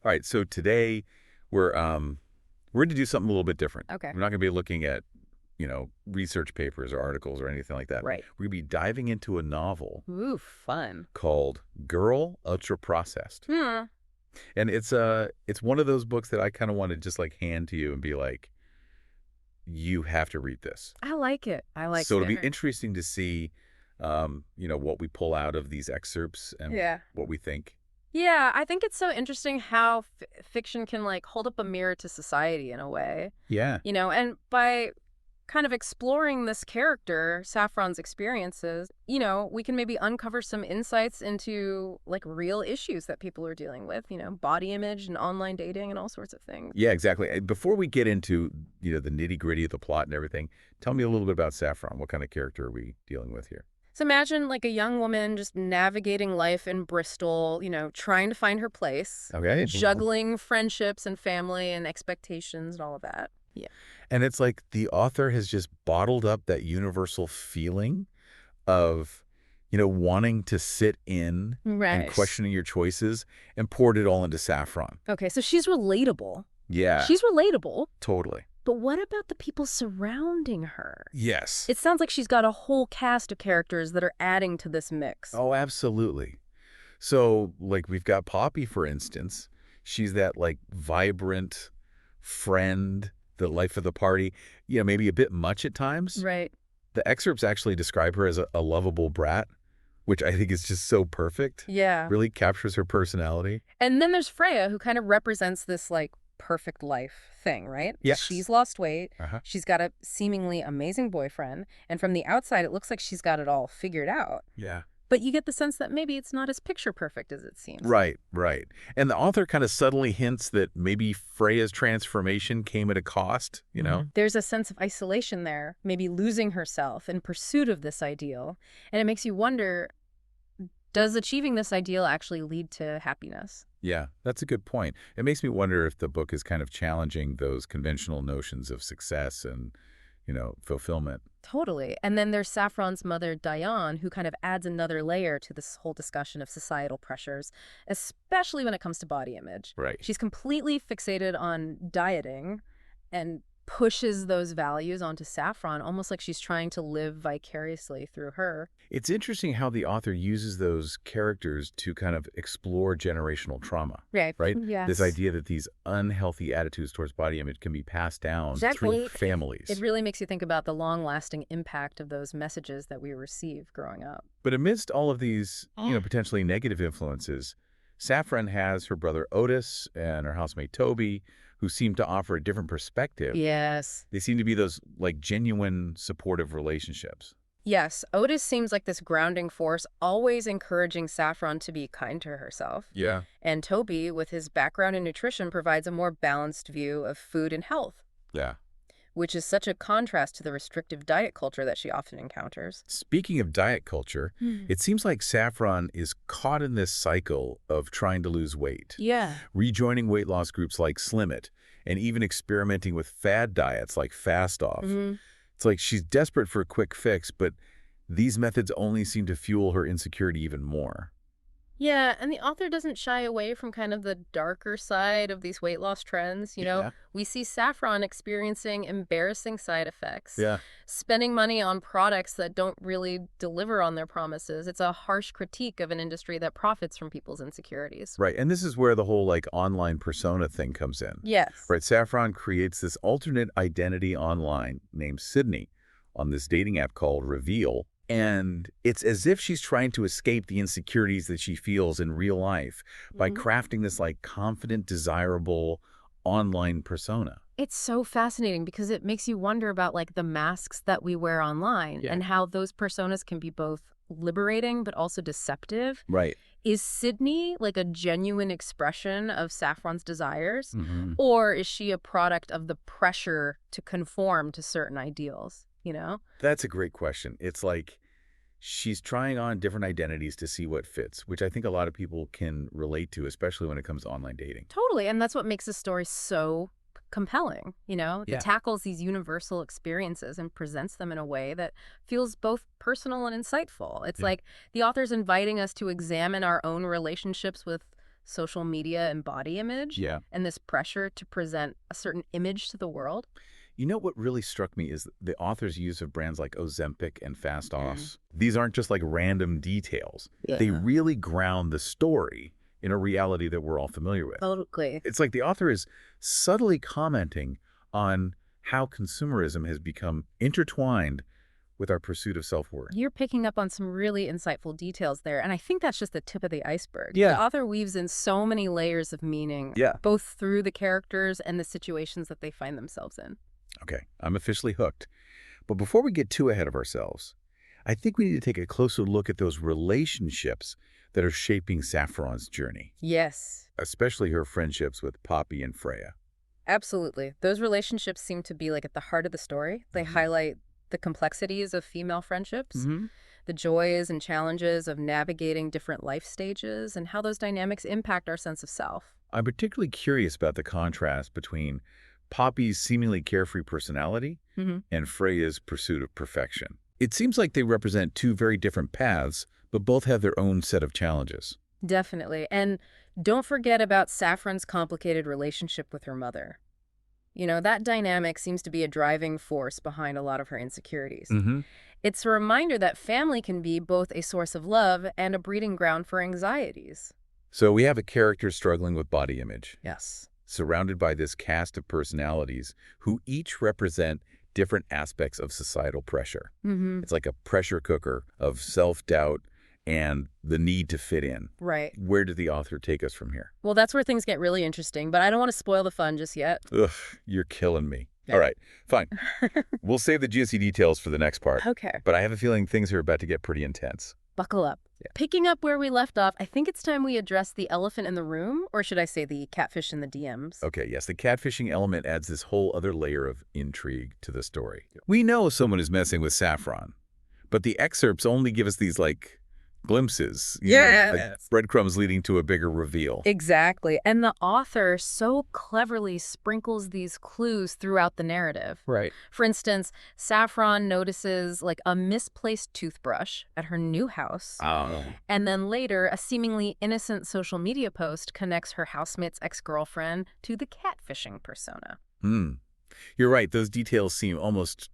All right, so today we're we're going to do something a little bit different. Okay. We're not going to be looking at, research papers or articles or anything like that. Right. We're going to be diving into a novel Ooh, fun. called Girl Ultra Processed. Hmm. And it's one of those books that I kind of want to just like hand to you and be like, you have to read this. I like it. I like So it'll be it. interesting to see what we pull out of these excerpts and Yeah. what we think. Yeah, I think it's so interesting how fiction can like hold up a mirror to society in a way, Yeah. and by kind of exploring this character, Saffron's experiences, we can maybe uncover some insights into like real issues that people are dealing with, body image and online dating and all sorts of things. Yeah, exactly. Before we get into, the nitty-gritty of the plot and everything, tell me a little bit about Saffron. What kind of character are we dealing with here? So imagine like a young woman just navigating life in Bristol, trying to find her place, Okay. juggling friendships and family and expectations and all of that. Yeah. And it's like the author has just bottled up that universal feeling of, wanting to sit in and Right. questioning your choices and poured it all into Saffron. Okay, so she's relatable. Yeah, She's relatable, totally. but what about the people surrounding her? Yes. It sounds like she's got a whole cast of characters that are adding to this mix. Oh, absolutely. So, like, we've got Poppy, for instance. She's that, like, vibrant friend, the life of the party, maybe a bit much at times. Right. The excerpts actually describe her as a lovable brat, which I think is just so perfect. Yeah. Really captures her personality. And then there's Freya, who kind of represents this, like, perfect life thing, right? Yes. She's lost weight. Uh-huh. She's got a seemingly amazing boyfriend. And from the outside, it looks like she's got it all figured out. Yeah. But you get the sense that maybe it's not as picture perfect as it seems. Right, right. And the author kind of subtly hints that maybe Freya's transformation came at a cost, There's a sense of isolation there, maybe losing herself in pursuit of this ideal. And it makes you wonder, does achieving this ideal actually lead to happiness? Yeah, that's a good point. It makes me wonder if the book is kind of challenging those conventional notions of success and, fulfillment. Totally. And then there's Saffron's mother, Diane, who kind of adds another layer to this whole discussion of societal pressures, especially when it comes to body image. Right. She's completely fixated on dieting and pushes those values onto Saffron, almost like she's trying to live vicariously through her. It's interesting how the author uses those characters to kind of explore generational trauma. Right. Right? Yes. This idea that these unhealthy attitudes towards body image can be passed down Exactly. through families. It really makes you think about the long-lasting impact of those messages that we receive growing up. But amidst all of these, potentially negative influences, Saffron has her brother Otis and her housemate Toby, who seem to offer a different perspective. Yes. They seem to be those, like, genuine supportive relationships. Yes, Otis seems like this grounding force, always encouraging Saffron to be kind to herself. Yeah. And Toby, with his background in nutrition, provides a more balanced view of food and health, Yeah. which is such a contrast to the restrictive diet culture that she often encounters. Speaking of diet culture, it seems like Saffron is caught in this cycle of trying to lose weight, Yeah. rejoining weight loss groups like SlimIt, and even experimenting with fad diets like Fast Off. It's like she's desperate for a quick fix, but these methods only seem to fuel her insecurity even more. Yeah, and the author doesn't shy away from kind of the darker side of these weight loss trends. Yeah. We see Saffron experiencing embarrassing side effects, Yeah. spending money on products that don't really deliver on their promises. It's a harsh critique of an industry that profits from people's insecurities. Right. And this is where the whole, like, online persona thing comes in. Yes. Right. Saffron creates this alternate identity online named Sydney on this dating app called Reveal. And it's as if she's trying to escape the insecurities that she feels in real life by crafting this, like, confident, desirable online persona. It's so fascinating because it makes you wonder about like the masks that we wear online and how those personas can be both liberating but also deceptive. Right. Is Sydney like a genuine expression of Saffron's desires, Mm-hmm. or is she a product of the pressure to conform to certain ideals, That's a great question. It's like she's trying on different identities to see what fits, which I think a lot of people can relate to, especially when it comes to online dating. Totally, and that's what makes the story so compelling, Yeah. It tackles these universal experiences and presents them in a way that feels both personal and insightful. It's like the author's inviting us to examine our own relationships with social media and body image Yeah. and this pressure to present a certain image to the world. You know what really struck me is the author's use of brands like Ozempic and Fast Offs. These aren't just like random details. They really ground the story in a reality that we're all familiar with. Totally. It's like the author is subtly commenting on how consumerism has become intertwined with our pursuit of self-worth. You're picking up on some really insightful details there, and I think that's just the tip of the iceberg. Yeah. The author weaves in so many layers of meaning, Yeah. both through the characters and the situations that they find themselves in. Okay, I'm officially hooked. But before we get too ahead of ourselves, I think we need to take a closer look at those relationships that are shaping Saffron's journey, Yes, especially her friendships with Poppy and Freya. absolutely. Those relationships seem to be like at the heart of the story. They highlight the complexities of female friendships, the joys and challenges of navigating different life stages, and how those dynamics impact our sense of self. I'm particularly curious about the contrast between Poppy's seemingly carefree personality and Freya's pursuit of perfection. It seems like they represent two very different paths, but both have their own set of challenges. Definitely. And don't forget about Saffron's complicated relationship with her mother. You know, that dynamic seems to be a driving force behind a lot of her insecurities. It's a reminder that family can be both a source of love and a breeding ground for anxieties. So we have a character struggling with body image, Yes. surrounded by this cast of personalities who each represent different aspects of societal pressure. It's like a pressure cooker of self-doubt and the need to fit in. Right. Where did the author take us from here? Well, that's where things get really interesting, but I don't want to spoil the fun just yet. Ugh, you're killing me. Yeah. All right, fine. We'll save the juicy details for the next part. Okay. But I have a feeling things are about to get pretty intense. Buckle up. Yeah. Picking up where we left off, I think it's time we address the elephant in the room, or should I say the catfish in the DMs? Okay, yes, the catfishing element adds this whole other layer of intrigue to the story. We know someone is messing with Saffron, but the excerpts only give us these, like, glimpses. You know, like breadcrumbs leading to a bigger reveal. Exactly. And the author so cleverly sprinkles these clues throughout the narrative. Right. For instance, Saffron notices like a misplaced toothbrush at her new house. Oh. And then later, a seemingly innocent social media post connects her housemate's ex-girlfriend to the catfishing persona. You're right. Those details seem almost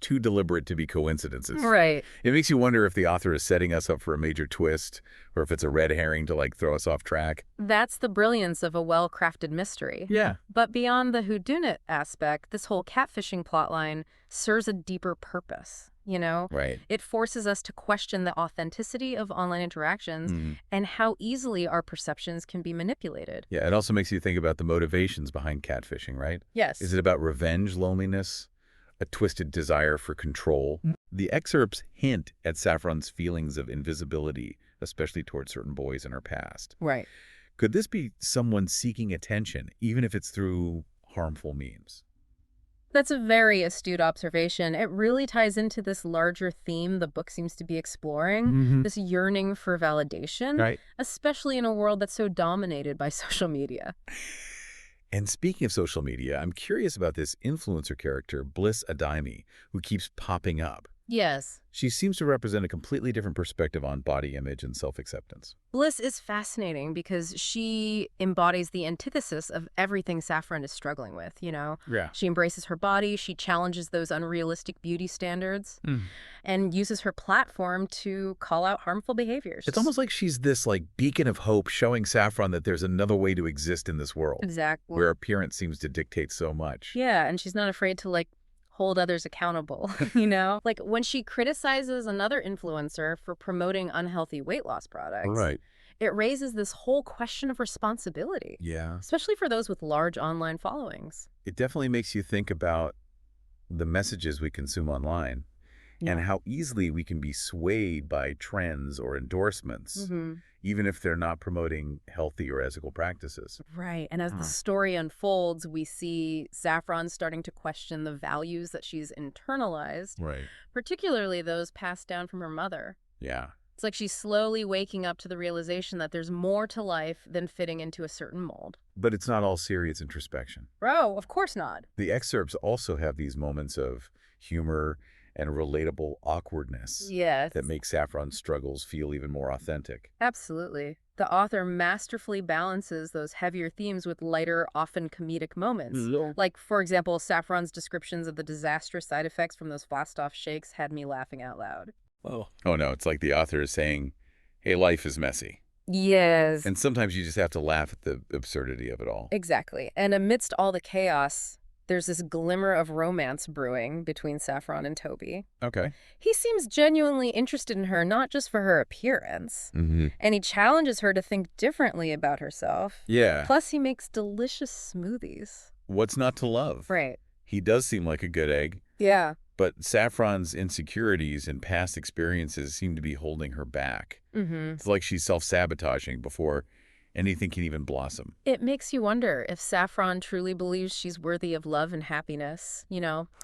too deliberate to be coincidences. Right. It makes you wonder if the author is setting us up for a major twist or if it's a red herring to, like, throw us off track. That's the brilliance of a well-crafted mystery. Yeah. But beyond the whodunit aspect, this whole catfishing plotline serves a deeper purpose, you know? Right. It forces us to question the authenticity of online interactions and how easily our perceptions can be manipulated. Yeah, it also makes you think about the motivations behind catfishing, right? Yes. Is it about revenge, loneliness, a twisted desire for control? The excerpts hint at Saffron's feelings of invisibility, especially towards certain boys in her past. Right. Could this be someone seeking attention, even if it's through harmful means? That's a very astute observation. It really ties into this larger theme the book seems to be exploring, this yearning for validation, Right. especially in a world that's so dominated by social media. And speaking of social media, I'm curious about this influencer character, Bliss Adaimi, who keeps popping up. Yes. She seems to represent a completely different perspective on body image and self-acceptance. Bliss is fascinating because she embodies the antithesis of everything Saffron is struggling with, you know? Yeah. She embraces her body, she challenges those unrealistic beauty standards, and uses her platform to call out harmful behaviors. It's almost like she's this, like, beacon of hope showing Saffron that there's another way to exist in this world. Exactly. Where appearance seems to dictate so much. Yeah, and she's not afraid to, like, hold others accountable, you know? Like, when she criticizes another influencer for promoting unhealthy weight loss products, Right. it raises this whole question of responsibility, Yeah. especially for those with large online followings. It definitely makes you think about the messages we consume online and how easily we can be swayed by trends or endorsements, even if they're not promoting healthy or ethical practices. Right. And as the story unfolds, we see Saffron starting to question the values that she's internalized, Right. particularly those passed down from her mother. Yeah. It's like she's slowly waking up to the realization that there's more to life than fitting into a certain mold. But it's not all serious introspection. Oh, of course not. The excerpts also have these moments of humor and relatable awkwardness Yes. that makes Saffron's struggles feel even more authentic. Absolutely. The author masterfully balances those heavier themes with lighter, often comedic moments. Yeah. Like, for example, Saffron's descriptions of the disastrous side effects from those fast-off shakes had me laughing out loud. Oh no, it's like the author is saying, hey, life is messy. Yes. And sometimes you just have to laugh at the absurdity of it all. Exactly. And amidst all the chaos, there's this glimmer of romance brewing between Saffron and Toby. Okay. He seems genuinely interested in her, not just for her appearance. Mm-hmm. And he challenges her to think differently about herself. Yeah. Plus, he makes delicious smoothies. What's not to love? Right. He does seem like a good egg, Yeah. but Saffron's insecurities and past experiences seem to be holding her back. Mm-hmm. It's like she's self-sabotaging before anything can even blossom. It makes you wonder if Saffron truly believes she's worthy of love and happiness.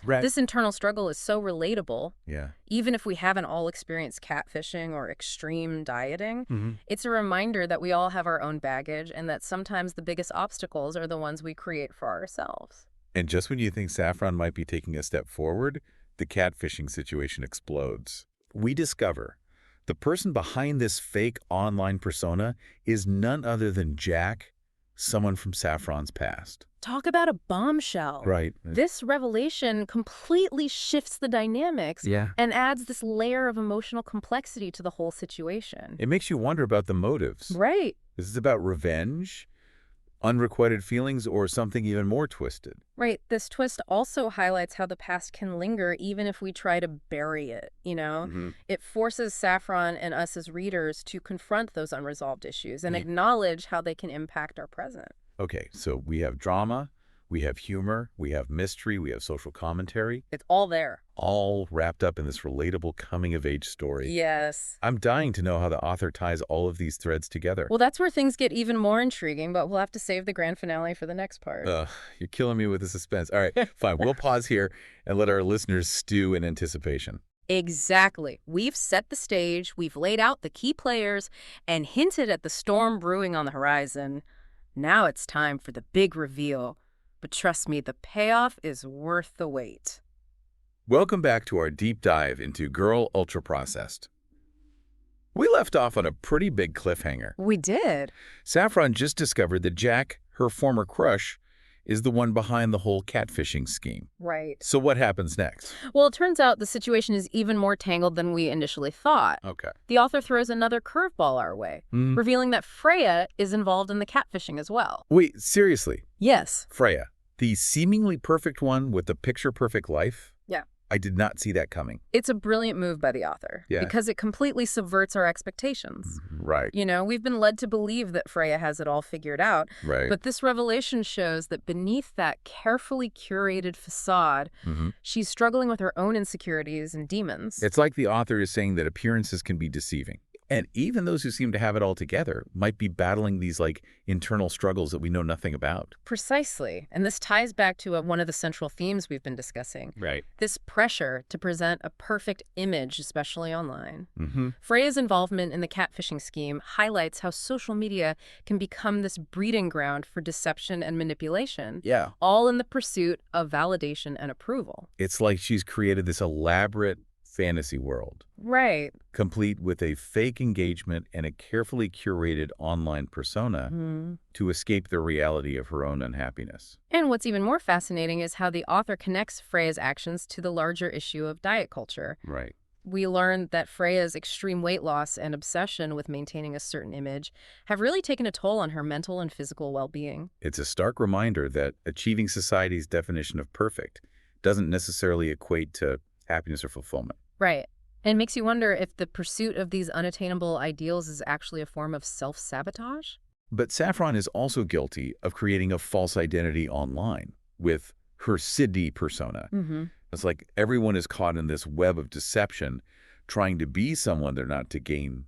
Right. This internal struggle is so relatable. Yeah. Even if we haven't all experienced catfishing or extreme dieting, Mm-hmm. it's a reminder that we all have our own baggage and that sometimes the biggest obstacles are the ones we create for ourselves. And just when you think Saffron might be taking a step forward, the catfishing situation explodes. We discover the person behind this fake online persona is none other than Jack, someone from Saffron's past. Talk about a bombshell. Right. This revelation completely shifts the dynamics Yeah. and adds this layer of emotional complexity to the whole situation. It makes you wonder about the motives. Right. Is this about revenge, unrequited feelings, or something even more twisted? Right. This twist also highlights how the past can linger even if we try to bury it, Mm-hmm. It forces Saffron and us as readers to confront those unresolved issues and Yeah. acknowledge how they can impact our present. Okay, so we have drama, we have humor, we have mystery, we have social commentary, It's all there. all wrapped up in this relatable coming-of-age story. Yes. I'm dying to know how the author ties all of these threads together. Well, that's where things get even more intriguing, but we'll have to save the grand finale for the next part. You're killing me with the suspense. All right, fine. We'll pause here and let our listeners stew in anticipation. Exactly. We've set the stage, we've laid out the key players, and hinted at the storm brewing on the horizon. Now it's time for the big reveal. But trust me, the payoff is worth the wait. Welcome back to our deep dive into Girl Ultra Processed. We left off on a pretty big cliffhanger. We did. Saffron just discovered that Jack, her former crush, is the one behind the whole catfishing scheme. Right. So what happens next? Well, it turns out the situation is even more tangled than we initially thought. Okay. The author throws another curveball our way, revealing that Freya is involved in the catfishing as well. Wait, seriously? Yes. Freya, the seemingly perfect one with the picture-perfect life? Yeah. I did not see that coming. It's a brilliant move by the author because it completely subverts our expectations. Right. We've been led to believe that Freya has it all figured out, Right. but this revelation shows that beneath that carefully curated facade, she's struggling with her own insecurities and demons. It's like the author is saying that appearances can be deceiving. And even those who seem to have it all together might be battling these internal struggles that we know nothing about. Precisely. And this ties back to one of the central themes we've been discussing. Right. This pressure to present a perfect image, especially online. Mm-hmm. Freya's involvement in the catfishing scheme highlights how social media can become this breeding ground for deception and manipulation. Yeah. All in the pursuit of validation and approval. It's like she's created this elaborate fantasy world, Right. complete with a fake engagement and a carefully curated online persona to escape the reality of her own unhappiness. And what's even more fascinating is how the author connects Freya's actions to the larger issue of diet culture. Right. We learned that Freya's extreme weight loss and obsession with maintaining a certain image have really taken a toll on her mental and physical well-being. It's a stark reminder that achieving society's definition of perfect doesn't necessarily equate to happiness or fulfillment. Right. And it makes you wonder if the pursuit of these unattainable ideals is actually a form of self-sabotage? But Saffron is also guilty of creating a false identity online with her Sydney persona. It's like everyone is caught in this web of deception, trying to be someone they're not to gain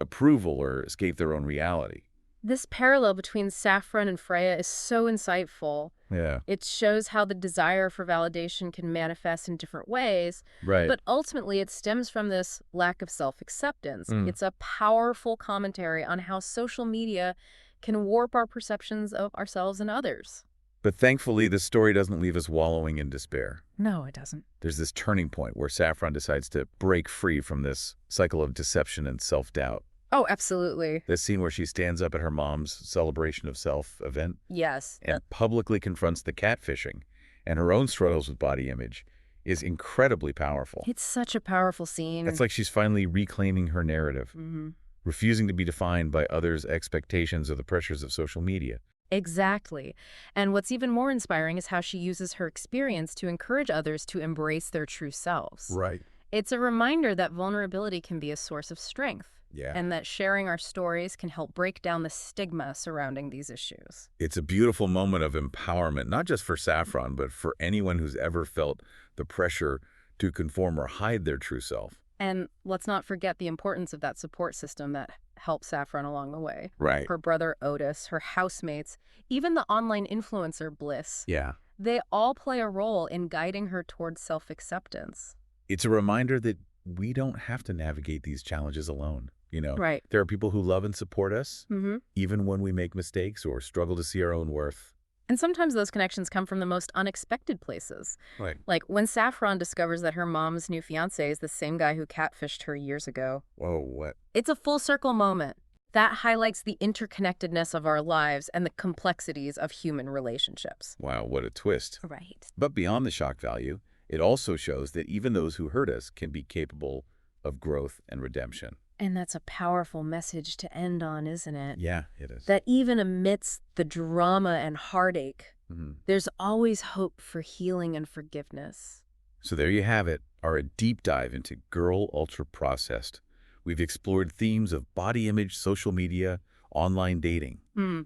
approval or escape their own reality. This parallel between Saffron and Freya is so insightful. Yeah. It shows how the desire for validation can manifest in different ways, Right. but ultimately it stems from this lack of self-acceptance. It's a powerful commentary on how social media can warp our perceptions of ourselves and others. But thankfully, the story doesn't leave us wallowing in despair. No, it doesn't. There's this turning point where Saffron decides to break free from this cycle of deception and self-doubt. Oh, absolutely. This scene where she stands up at her mom's celebration of self event Yes. and publicly confronts the catfishing and her own struggles with body image is incredibly powerful. It's such a powerful scene. It's like she's finally reclaiming her narrative, Mm-hmm. refusing to be defined by others' expectations or the pressures of social media. Exactly. And what's even more inspiring is how she uses her experience to encourage others to embrace their true selves. Right. It's a reminder that vulnerability can be a source of strength. Yeah. And that sharing our stories can help break down the stigma surrounding these issues. It's a beautiful moment of empowerment, not just for Saffron, but for anyone who's ever felt the pressure to conform or hide their true self. And let's not forget the importance of that support system that helped Saffron along the way. Right. Her brother Otis, her housemates, even the online influencer Bliss. Yeah. They all play a role in guiding her towards self-acceptance. It's a reminder that we don't have to navigate these challenges alone. Right. There are people who love and support us, Mm-hmm. even when we make mistakes or struggle to see our own worth. And sometimes those connections come from the most unexpected places. Right. Like when Saffron discovers that her mom's new fiancé is the same guy who catfished her years ago. Whoa, what? It's a full circle moment. That highlights the interconnectedness of our lives and the complexities of human relationships. Wow, what a twist. Right. But beyond the shock value, it also shows that even those who hurt us can be capable of growth and redemption. And that's a powerful message to end on, isn't it? Yeah, it is. That even amidst the drama and heartache, Mhm. there's always hope for healing and forgiveness. So there you have it, our deep dive into Girl Ultra Processed. We've explored themes of body image, social media, online dating,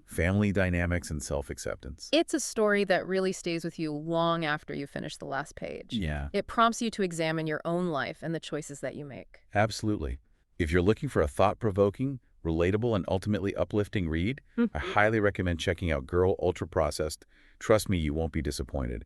family dynamics, and self-acceptance. It's a story that really stays with you long after you finish the last page. Yeah, It prompts you to examine your own life and the choices that you make. absolutely. If you're looking for a thought-provoking, relatable, and ultimately uplifting read, I highly recommend checking out Girl Ultra Processed. Trust me, you won't be disappointed.